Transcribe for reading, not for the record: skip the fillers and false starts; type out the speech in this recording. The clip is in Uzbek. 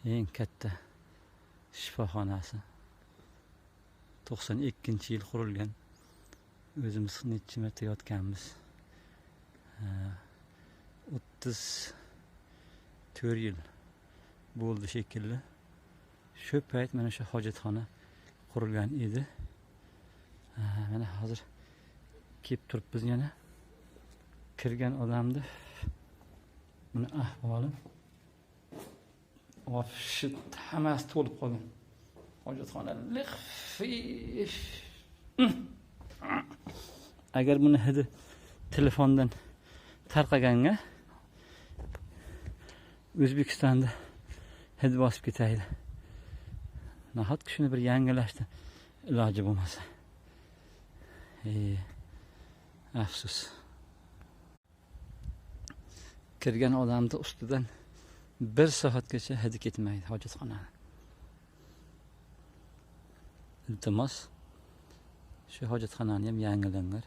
eng katta shifoxonasi. 92-yil qurilgan. O'zimiz necha marta yotganmiz. 34 yil bo'ldi shekilli. Shu payt mana shu hojatxona qurilgan edi. Mana hozir kelib turibmiz yana. Kirgan odamni buni ahvoli ofshi hammasi to'lib qolgan. Hojatxona liqfish. Agar buni hidi telefondan tarqaganga O'zbekistonda hid bosib ketaydi. Nahotki shuni bir yangilashdi iloji bo'lmasa. Afsus. Kirgan odamni ustidan 1 soatgacha hidi ketmaydi hojatxonani. Iltimos shu hojatxonani ham yangilanglar.